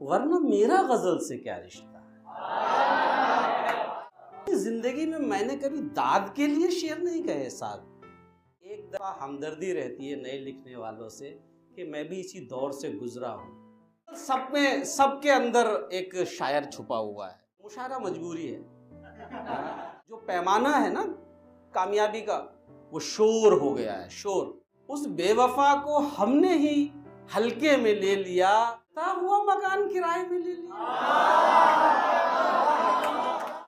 वरना मेरा गजल से क्या रिश्ता है। जिंदगी में मैंने कभी दाद के लिए शेर नहीं कहे साहब। एक दफा हमदर्दी रहती है नए लिखने वालों से कि मैं भी इसी दौर से गुजरा हूँ। सब में सबके अंदर एक शायर छुपा हुआ है। मुशायरा मजबूरी है। जो पैमाना है ना कामयाबी का, वो शोर हो गया है। शोर उस बेवफा को हमने ही हल्के में ले लिया, हुआ मकान किराए में ले लिया।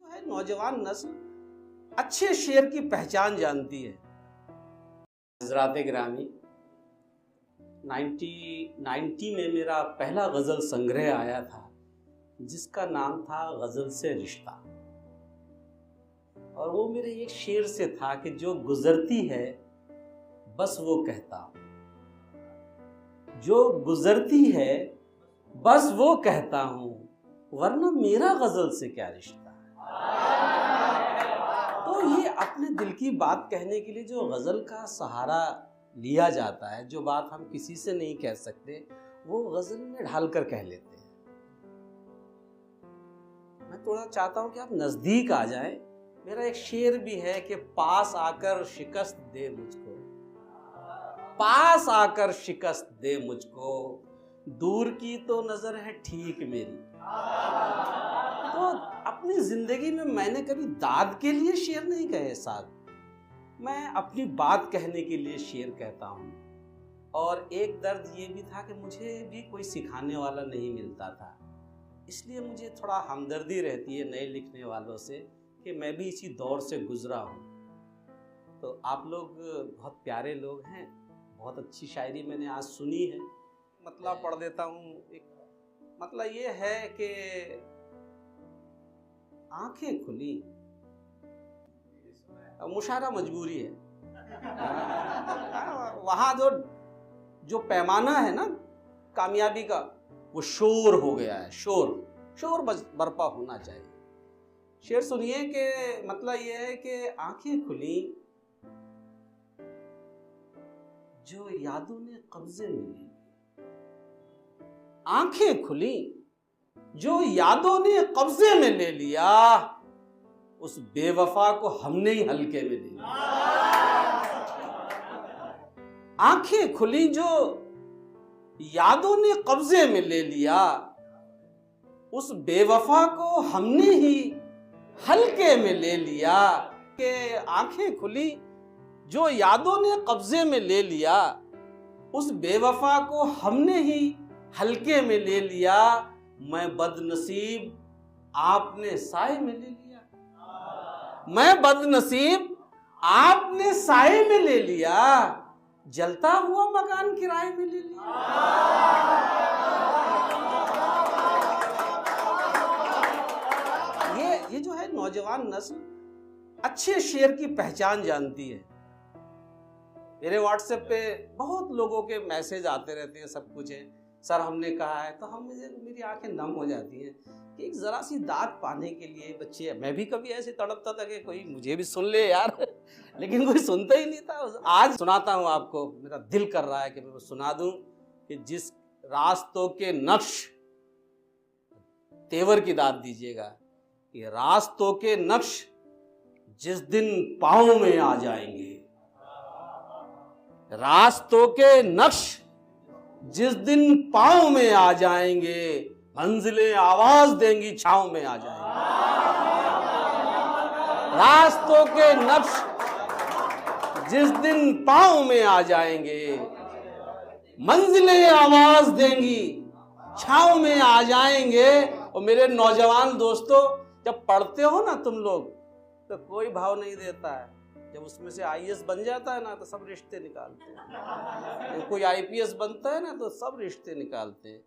है नौजवान नस्ल अच्छे शेर की पहचान जानती है। हज़रात गिरामी, 1990 में मेरा पहला गजल संग्रह आया था जिसका नाम था गजल से रिश्ता, और वो मेरे एक शेर से था कि जो गुजरती है बस वो कहता हूं, जो गुजरती है बस वो कहता हूं, वरना मेरा गजल से क्या रिश्ता है। तो ये अपने दिल की बात कहने के लिए जो गजल का सहारा लिया जाता है, जो बात हम किसी से नहीं कह सकते, वो गजल में ढालकर कह लेते हैं। मैं थोड़ा चाहता हूं कि आप नजदीक आ जाएं। मेरा एक शेर भी है कि पास आकर शिकस्त दे मुझको, पास आकर शिकस्त दे मुझको, दूर की तो नजर है ठीक मेरी। तो अपनी जिंदगी में मैंने कभी दाद के लिए शेर नहीं कहे साहब। मैं अपनी बात कहने के लिए शेर कहता हूँ। और एक दर्द ये भी था कि मुझे भी कोई सिखाने वाला नहीं मिलता था, इसलिए मुझे थोड़ा हमदर्दी रहती है नए लिखने वालों से कि मैं भी इसी दौर से गुजरा हूँ। तो आप लोग बहुत प्यारे लोग हैं, बहुत अच्छी शायरी मैंने आज सुनी है। मतलब पढ़ देता हूँ। एक मतलब ये है कि आंखें खुली, मुशायरा मजबूरी है। वहां जो पैमाना है ना कामयाबी का, वो शोर हो गया है। शोर बर्पा होना चाहिए। शेर सुनिए कि मतलब ये है कि आंखें खुली जो यादों ने कब्जे में ले, आंखें खुली जो यादों ने कब्जे में ले लिया, उस बेवफा को हमने ही हल्के में ले लिया। आंखें खुली जो यादों ने कब्जे में ले लिया, उस बेवफा को हमने ही हल्के में ले लिया। कि आंखें खुली जो यादों ने कब्जे में ले लिया, उस बेवफा को हमने ही हल्के में ले लिया। मैं बदनसीब आपने साए में ले लिया, मैं बदनसीब आपने साए में ले लिया, जलता हुआ मकान किराए में ले लिया। ये जो है नौजवान नस्ल अच्छे शेर की पहचान जानती है। मेरे व्हाट्सएप पे बहुत लोगों के मैसेज आते रहते हैं, सब कुछ है, सर हमने कहा है, तो मेरी आंखें नम हो जाती हैं कि एक जरा सी दाद पाने के लिए बच्चे। मैं भी कभी ऐसे तड़पता था कि कोई मुझे भी सुन ले यार, लेकिन कोई सुनता ही नहीं था। आज सुनाता हूँ आपको, मेरा दिल कर रहा है कि मैं सुना दूं कि जिस रास्तों के नक्श, तेवर की दाद दीजिएगा, ये रास्तों के नक्श जिस दिन पाँव में आ जाएंगे, रास्तों के नक्श जिस दिन पाँव में आ जाएंगे, मंजिलें आवाज देंगी छाँव में आ जाएंगे। रास्तों के नक्श जिस दिन पाँव में आ जाएंगे, मंजिलें आवाज देंगी छाँव में आ जाएंगे। और मेरे नौजवान दोस्तों, जब पढ़ते हो ना तुम लोग, तो कोई भाव नहीं देता है। जब उसमें से आईएएस बन जाता है ना, तो सब रिश्ते निकालते हैं। जब कोई आईपीएस बनता है ना, तो सब रिश्ते निकालते हैं।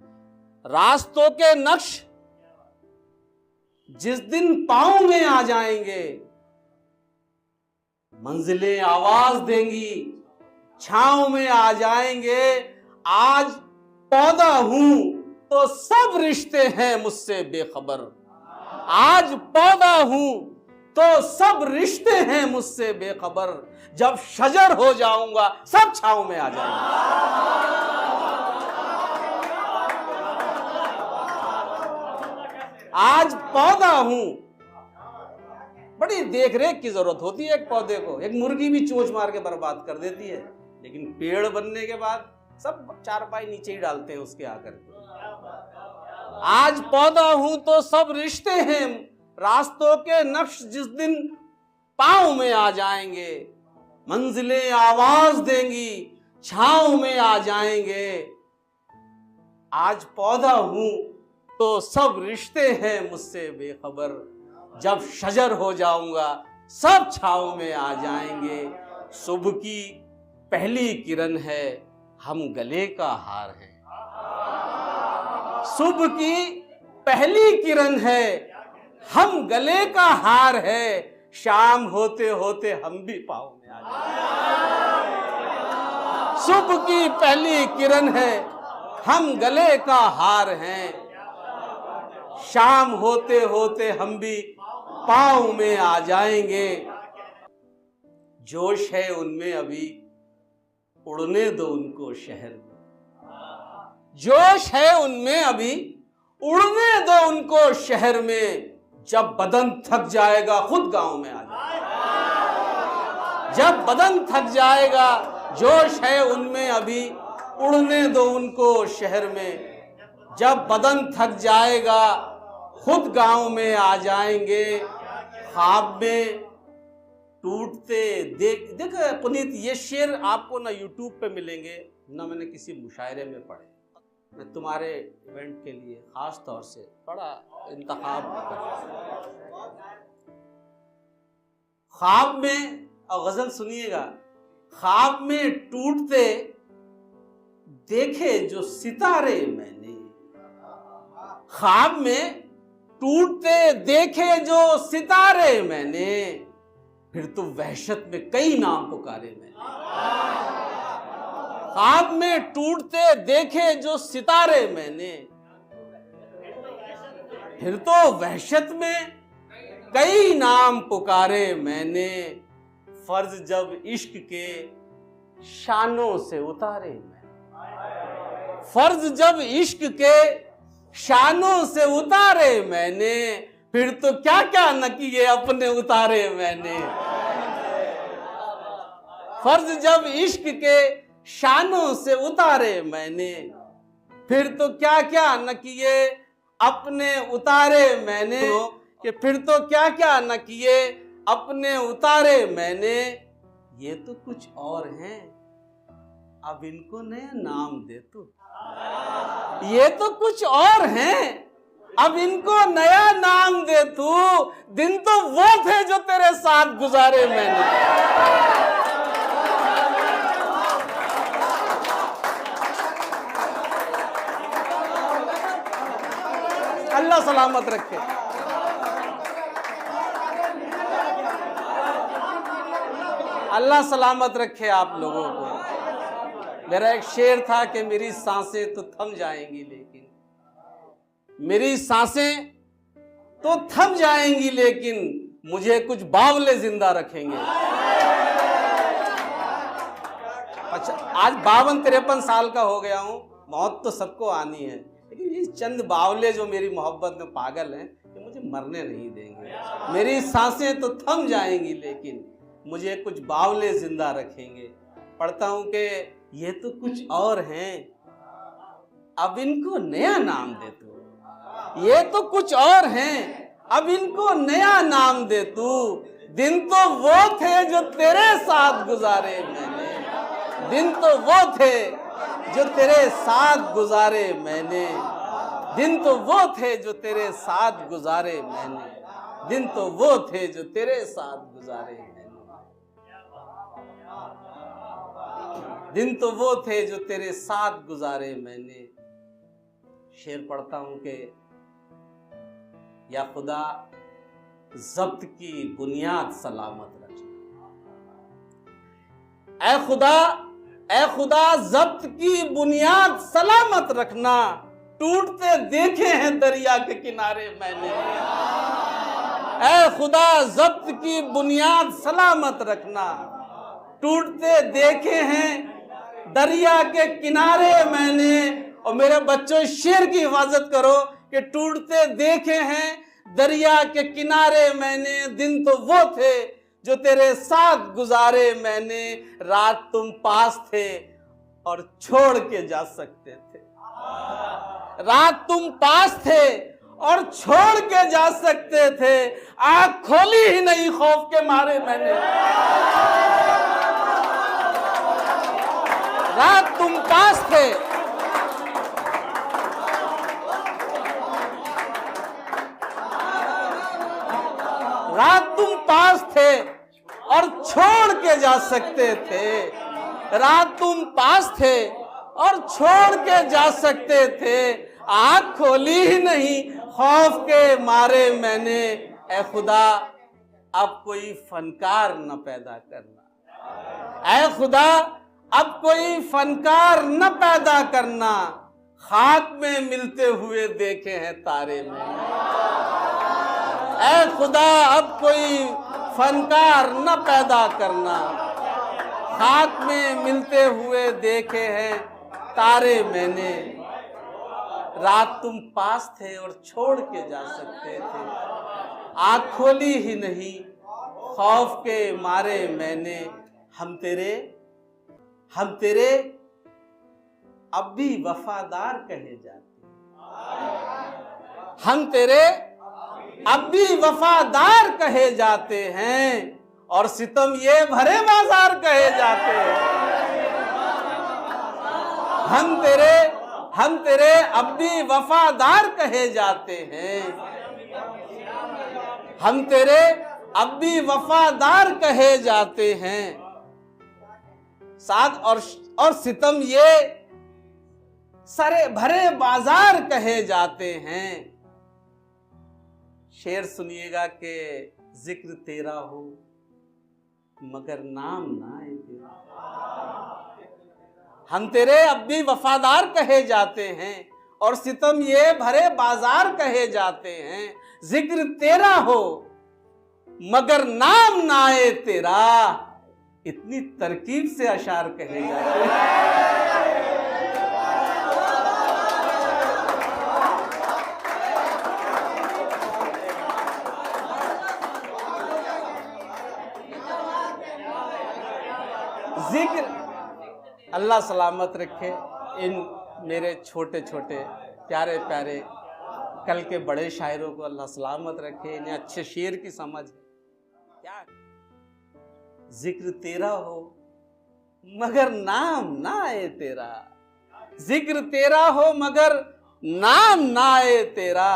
रास्तों के नक्श जिस दिन पाँव में आ जाएंगे, मंजिलें आवाज देंगी छाँव में आ जाएंगे। आज पौधा हूं तो सब रिश्ते हैं मुझसे बेखबर, आज पौधा हूं तो सब रिश्ते हैं मुझसे बेखबर, जब शजर हो जाऊंगा सब छांव में आ जाएंगे। आज पौधा हूं। बड़ी देख रेख की जरूरत होती है एक पौधे को। एक मुर्गी भी चोंच मार के बर्बाद कर देती है, लेकिन पेड़ बनने के बाद सब चारपाई नीचे ही डालते हैं उसके आकर के। आज पौधा हूं तो सब रिश्ते हैं, रास्तों के नक्श जिस दिन पांव में आ जाएंगे, मंजिलें आवाज देंगी, छांव में आ जाएंगे। आज पौधा हूं तो सब रिश्ते हैं मुझसे बेखबर, जब शजर हो जाऊंगा सब छांव में आ जाएंगे। सुबह की पहली किरण है, हम गले का हार हैं। सुबह की पहली किरण है, हम गले का हार है। शाम होते होते हम भी पाँव में आ जाएंगे। सुबह की पहली किरण है, हम गले का हार हैं। शाम होते होते हम भी पाँव में आ जाएंगे। जोश है उनमें अभी, उड़ने दो उनको शहर में। जोश है उनमें अभी, उड़ने दो उनको शहर में। जब बदन थक जाएगा खुद गांव में आ जाएगा। जब बदन थक जाएगा, जोश है उनमें अभी, उड़ने दो उनको शहर में। जब बदन थक जाएगा खुद गांव में आ जाएंगे। ख्वाब में टूटते देख पुनीत, ये शेर आपको ना यूट्यूब पे मिलेंगे ना मैंने किसी मुशायरे में पढ़े। मैं तुम्हारे इवेंट के लिए खास तौर से बड़ा इंतखाब कर। ख्वाब में, और गजल सुनिएगा, ख्वाब में टूटते देखे जो सितारे मैंने। ख्वाब में टूटते देखे जो सितारे मैंने, फिर तो वहशत में कई नाम पुकारे मैंने। ख्वाब में टूटते देखे जो सितारे मैंने, फिर तो वहशत में कई नाम पुकारे मैंने। फर्ज जब इश्क के शानों से उतारे मैंने। फर्ज जब इश्क के शानों से उतारे मैंने, फिर तो क्या क्या न किए अपने उतारे मैंने। फर्ज जब इश्क के शानों से उतारे मैंने, फिर तो क्या क्या न किए अपने उतारे मैंने। कि फिर तो क्या क्या न किए अपने उतारे मैंने। ये तो कुछ और हैं, अब इनको नया नाम दे तू। ये तो कुछ और हैं, अब इनको नया नाम दे तू। दिन तो वो थे जो तेरे साथ गुजारे मैंने। अल्लाह सलामत रखे। अल्लाह सलामत रखे आप लोगों को। मेरा एक शेर था कि मेरी सांसें तो थम जाएंगी, लेकिन मेरी सांसें तो थम जाएंगी, लेकिन मुझे कुछ बावले जिंदा रखेंगे। अच्छा, आज 52-53 साल का हो गया हूं। मौत तो सबको आनी है, लेकिन ये चंद बावले जो मेरी मोहब्बत में पागल हैं, ये मुझे मरने नहीं देंगे। मेरी सांसें तो थम जाएंगी, लेकिन मुझे कुछ बावले जिंदा रखेंगे। पढ़ता हूं कि ये तो कुछ और हैं, अब इनको नया नाम दे तू। ये तो कुछ और हैं, अब इनको नया नाम दे तू। दिन तो वो थे जो तेरे साथ गुजारे मैंने। दिन तो वो थे जो तेरे साथ गुजारे मैंने। दिन तो वो थे जो तेरे साथ गुजारे मैंने। दिन तो वो थे जो तेरे साथ गुजारे मैंने। दिन तो वो थे जो तेरे साथ गुजारे मैंने। शेर पढ़ता हूं कि या खुदा जब्त की बुनियाद सलामत रखना। ऐ खुदा जब्त की बुनियाद सलामत रखना। टूटते देखे हैं दरिया के किनारे मैंने। ऐ खुदा जब्त की बुनियाद सलामत रखना। टूटते देखे हैं दरिया के किनारे मैंने। और मेरे बच्चों, शेर की हिफाजत करो कि टूटते देखे हैं दरिया के किनारे मैंने। दिन तो वो थे जो तेरे साथ गुजारे मैंने। रात तुम पास थे और छोड़ के जा सकते थे। रात तुम पास थे और छोड़ के जा सकते थे। आंख खोली ही नहीं खौफ के मारे मैंने। रात तुम पास थे, रात तुम पास थे और छोड़ के जा सकते थे। रात तुम पास थे और छोड़ के जा सकते थे। आंख खोली ही नहीं खौफ के मारे मैंने। ऐ खुदा अब कोई फनकार न पैदा करना। ऐ खुदा अब कोई फनकार न पैदा करना। खाक में मिलते हुए देखे हैं तारे मैंने। ऐ खुदा अब कोई फनकार न पैदा करना। खाक में मिलते हुए देखे हैं तारे मैंने। रात तुम पास थे और छोड़ के जा सकते थे। आँख खोली ही नहीं खौफ के मारे मैंने। हम तेरे अब भी वफादार कहे जाते। हम तेरे अब भी वफादार कहे जाते हैं और सितम ये भरे बाजार कहे जाते हैं। हम तेरे अब भी वफादार कहे जाते हैं। हम तेरे अब भी वफादार कहे जाते हैं। साथ और सितम ये सरे भरे बाजार कहे जाते हैं। शेर सुनिएगा कि जिक्र तेरा हो मगर नाम ना आए तेरा। हम तेरे अब भी वफादार कहे जाते हैं और सितम ये भरे बाजार कहे जाते हैं। जिक्र तेरा हो मगर नाम ना आए तेरा। इतनी तरकीब से अशार कहे जाते हैं। जिक्र अल्लाह सलामत रखे इन मेरे छोटे छोटे प्यारे प्यारे कल के बड़े शायरों को। अल्लाह सलामत रखे, इन्हें अच्छे शेर की समझ है। क्या जिक्र तेरा हो मगर नाम ना आए तेरा। जिक्र तेरा हो मगर नाम ना आए तेरा।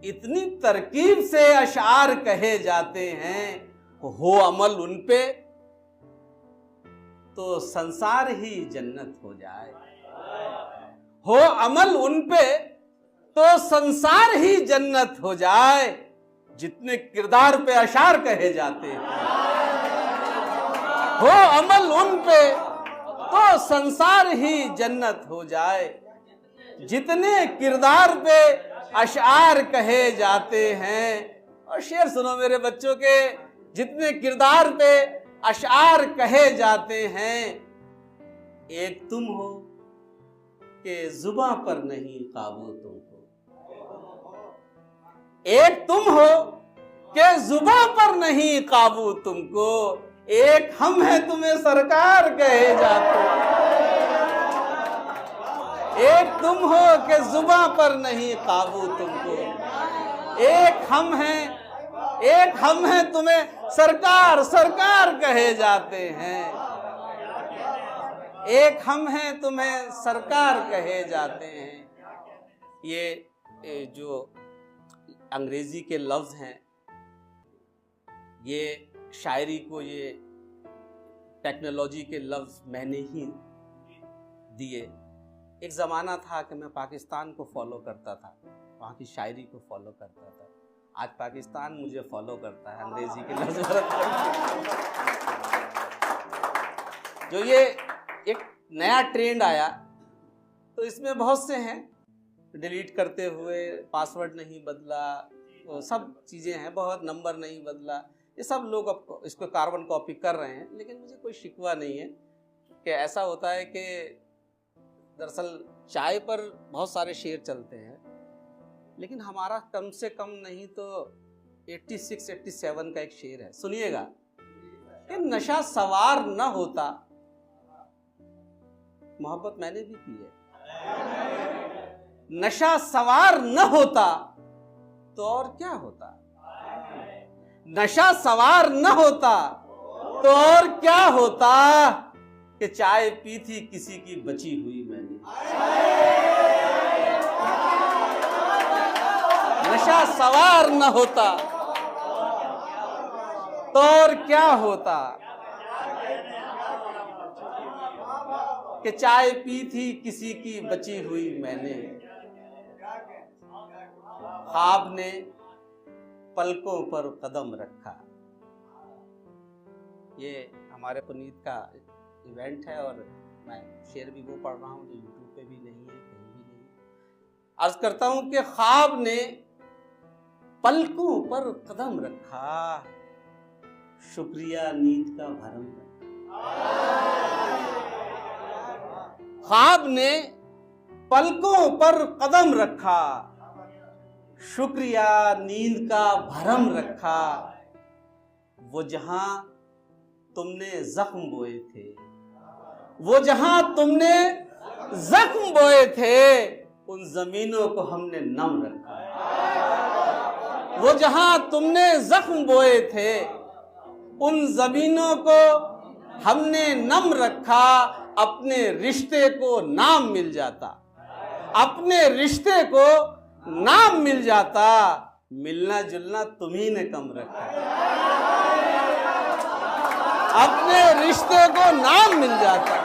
इतनी तरकीब से अशार कहे जाते हैं। हो अमल उन पे तो संसार ही जन्नत हो जाए। हो अमल उन पे तो संसार ही जन्नत हो जाए। जितने किरदार पे अशार कहे जाते हैं। हो अमल उन पे तो संसार ही जन्नत हो जाए। जितने किरदार पे अशार कहे जाते हैं। और शेर सुनो मेरे बच्चों के, जितने किरदार पे अशार कहे जाते हैं। एक तुम हो कि जुबां पर नहीं काबू तुमको। एक तुम हो कि जुबां पर नहीं काबू तुमको। एक हम हैं तुम्हें सरकार कहे जाते। एक तुम हो कि जुबां पर नहीं काबू तुमको। एक हम हैं तुम्हें सरकार सरकार कहे जाते हैं। एक हम हैं तुम्हें सरकार कहे जाते हैं। ये जो अंग्रेजी के लफ्ज हैं, ये शायरी को ये टेक्नोलॉजी के लफ्ज मैंने ही दिए। एक ज़माना था कि मैं पाकिस्तान को फॉलो करता था, वहाँ की शायरी को फॉलो करता था। आज पाकिस्तान मुझे फॉलो करता है अंग्रेजी के लफ्ज। जो ये एक नया ट्रेंड आया तो इसमें बहुत से हैं, डिलीट करते हुए पासवर्ड नहीं बदला, वो सब चीज़ें हैं, बहुत नंबर नहीं बदला, ये सब लोग अब इसको कार्बन कॉपी कर रहे हैं। लेकिन मुझे कोई शिकवा नहीं है कि ऐसा होता है कि दरअसल चाय पर बहुत सारे शेर चलते हैं लेकिन हमारा कम से कम नहीं तो 86-87 का एक शेर है, सुनिएगा कि नशा सवार न होता, मोहब्बत मैंने भी की है, नशा सवार न होता तो और क्या होता, नशा सवार न होता तो और क्या होता कि चाय पी थी किसी की बची हुई मैंने। नशा सवार न होता तो और क्या होता कि चाय पी थी किसी की बची हुई मैंने। ख्वाब ने पलकों पर कदम रखा। ये हमारे पुनीत का इवेंट है और मैं शेर भी वो पढ़ रहा हूँ जो यूट्यूब पे भी नहीं है, कहीं भी नहीं। अर्ज करता हूं कि ख्वाब ने पलकों पर कदम रखा, शुक्रिया नींद का भरम रखा। ख्वाब ने पलकों पर कदम रखा, शुक्रिया नींद का भरम रखा। वो जहां तुमने जख्म बोए थे, वो जहां तुमने जख्म बोए थे, उन जमीनों को हमने नम रखा। वो जहां तुमने जख्म बोए थे, उन जमीनों को हमने नम रखा। अपने रिश्ते को नाम मिल जाता, अपने रिश्ते को नाम मिल जाता। मिलना जुलना तुम्ही ने कम रखा, अपने रिश्ते को नाम मिल जाता,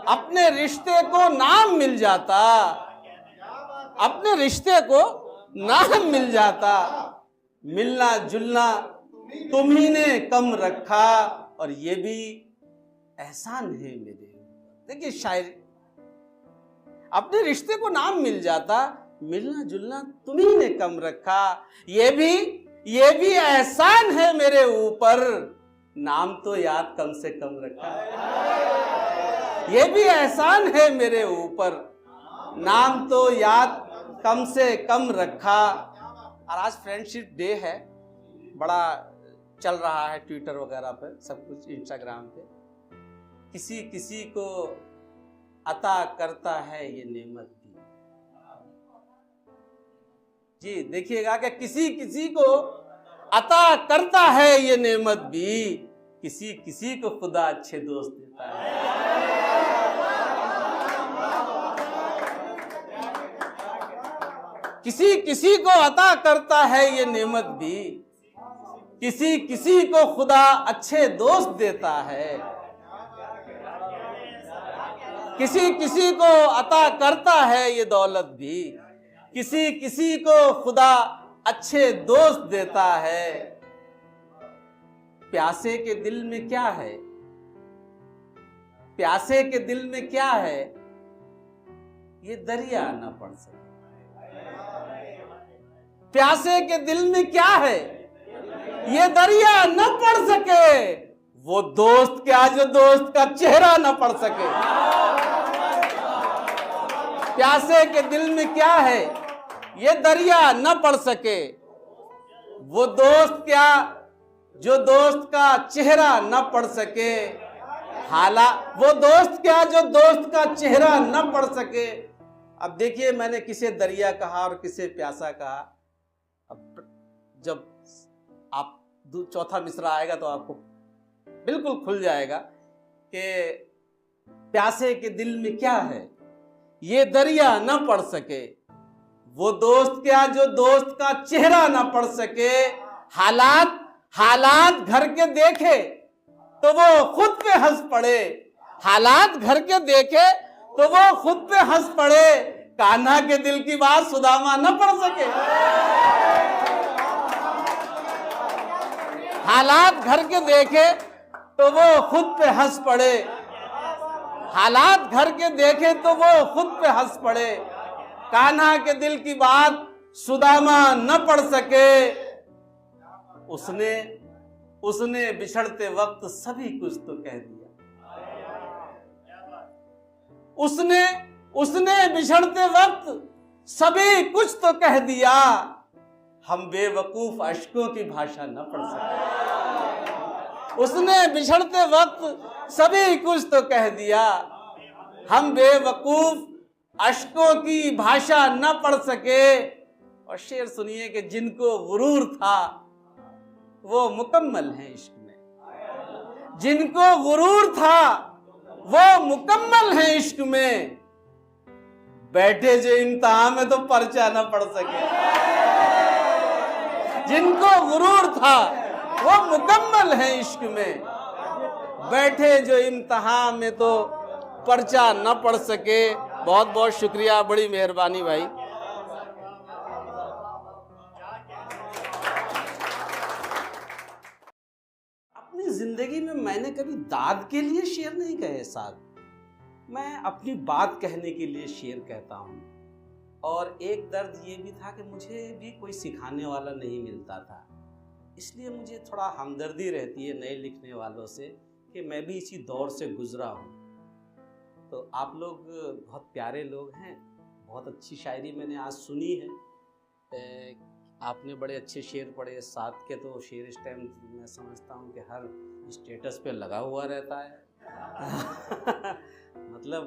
अपने रिश्ते को नाम मिल जाता, अपने रिश्ते को नाम मिल जाता। मिलना जुलना तुम्ही ने कम रखा और ये भी एहसान है मेरे। देखिए शायरी, अपने रिश्ते को नाम मिल जाता, मिलना जुलना तुम्ही ने कम रखा। ये भी एहसान है मेरे ऊपर, नाम तो याद कम से कम रखा। ये भी एहसान है मेरे ऊपर, नाम तो याद कम से कम रखा। और आज फ्रेंडशिप डे है, बड़ा चल रहा है ट्विटर वगैरह पे, सब कुछ इंस्टाग्राम पे। किसी किसी को अता करता है ये नेमत भी। जी देखिएगा कि किसी किसी को अता करता है ये नेमत भी, किसी किसी को खुदा अच्छे दोस्त देता है। किसी किसी को अता करता है ये नेमत भी, किसी किसी को खुदा अच्छे दोस्त देता है। किसी किसी को अता करता है ये दौलत भी, किसी किसी को खुदा अच्छे दोस्त देता है। प्यासे के दिल में क्या है, प्यासे के दिल में क्या है, ये दरिया ना पड़ सके। प्यासे के दिल में क्या है, ये दरिया न पड़ सके। वो दोस्त क्या जो दोस्त का चेहरा न पड़ सके। प्यासे के दिल में क्या है, ये दरिया न पड़ सके। वो दोस्त क्या जो दोस्त का चेहरा न पड़ सके। वो दोस्त क्या जो दोस्त का चेहरा न पड़ सके। अब देखिए, मैंने किसे दरिया कहा और किसे प्यासा कहा। अब जब आप चौथा मिसरा आएगा तो आपको बिल्कुल खुल जाएगा कि प्यासे के दिल में क्या है, ये दरिया न पड़ सके। वो दोस्त क्या जो दोस्त का चेहरा न पड़ सके। हालात घर के देखे तो वो खुद पे हंस पड़े। हालात घर के देखे तो वो खुद पे हंस पड़े। कान्हा के दिल की बात सुदामा न पढ़ सके। हालात घर के देखे तो वो खुद पे हंस पड़े। हालात घर के देखे तो वो खुद पे हंस पड़े। कान्हा के दिल की बात सुदामा न पढ़ सके। उसने बिछड़ते वक्त सभी कुछ तो कह दिया। उसने उसने बिछड़ते वक्त सभी कुछ तो कह दिया, हम बेवकूफ अश्कों की भाषा न पढ़ सके। उसने बिछड़ते वक्त सभी कुछ तो कह दिया, हम बेवकूफ अश्कों की भाषा न पढ़ सके। और शेर सुनिए कि जिनको गुरूर था वो मुकम्मल है इश्क में, जिनको गुरूर था वो मुकम्मल है इश्क में, बैठे जो इम्तिहान में तो पर्चा न पढ़ सके। जिनको गुरूर था वो मुकम्मल है इश्क में, बैठे जो इम्तिहान में तो पर्चा न पढ़ सके। बहुत बहुत शुक्रिया, बड़ी मेहरबानी भाई। अपनी जिंदगी में मैंने कभी दाद के लिए शेर नहीं कहे साहब, मैं अपनी बात कहने के लिए शेर कहता हूँ। और एक दर्द ये भी था कि मुझे भी कोई सिखाने वाला नहीं मिलता था, इसलिए मुझे थोड़ा हमदर्दी रहती है नए लिखने वालों से कि मैं भी इसी दौर से गुजरा हूँ। तो आप लोग बहुत प्यारे लोग हैं, बहुत अच्छी शायरी मैंने आज सुनी है। आपने बड़े अच्छे शेर पढ़े, साथ के तो शेर इस टाइम मैं समझता हूँ कि हर स्टेटस पे लगा हुआ रहता है। मतलब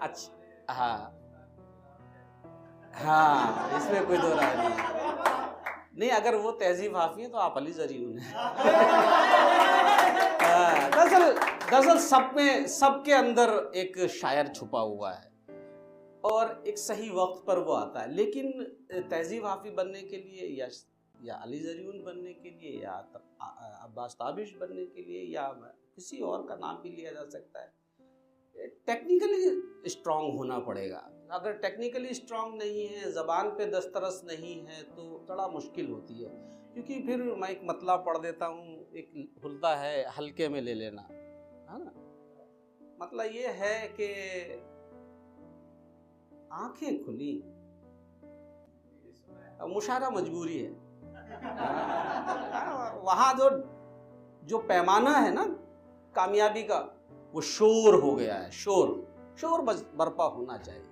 अच्छा, हाँ इसमें कोई दो राय नहीं। अगर वो तहजीब हाफी है तो आप अली ज़रीउन हैं। दरअसल सबके अंदर एक शायर छुपा हुआ है और एक सही वक्त पर वो आता है। लेकिन तहजीब हाफी बनने के लिए या अली ज़रीउन बनने के लिए या अब्बास ताबिश बनने के लिए या किसी और का नाम भी लिया जा सकता है, टेक्निकली स्ट्रांग होना पड़ेगा। अगर टेक्निकली स्ट्रांग नहीं है, ज़बान पे दस्तरस नहीं है तो थोड़ा मुश्किल होती है। क्योंकि फिर मैं एक मतलब पढ़ देता हूँ, एक हुल्दा है हल्के में ले लेना, है ना। मतलब ये है कि आंखें खुली, मुशायरा मजबूरी है। वहाँ जो पैमाना है ना कामयाबी का, वो शोर हो गया है। शोर बर्पा होना चाहिए।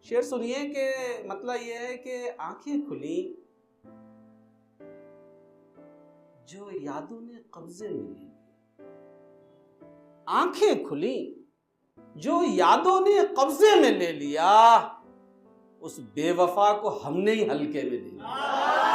शेर सुनिए कि मतलब ये है कि आंखें खुली जो यादों ने कब्जे में ली, आंखें खुली जो यादों ने कब्जे में ले लिया, उस बेवफा को हमने ही हल्के में ले लिया।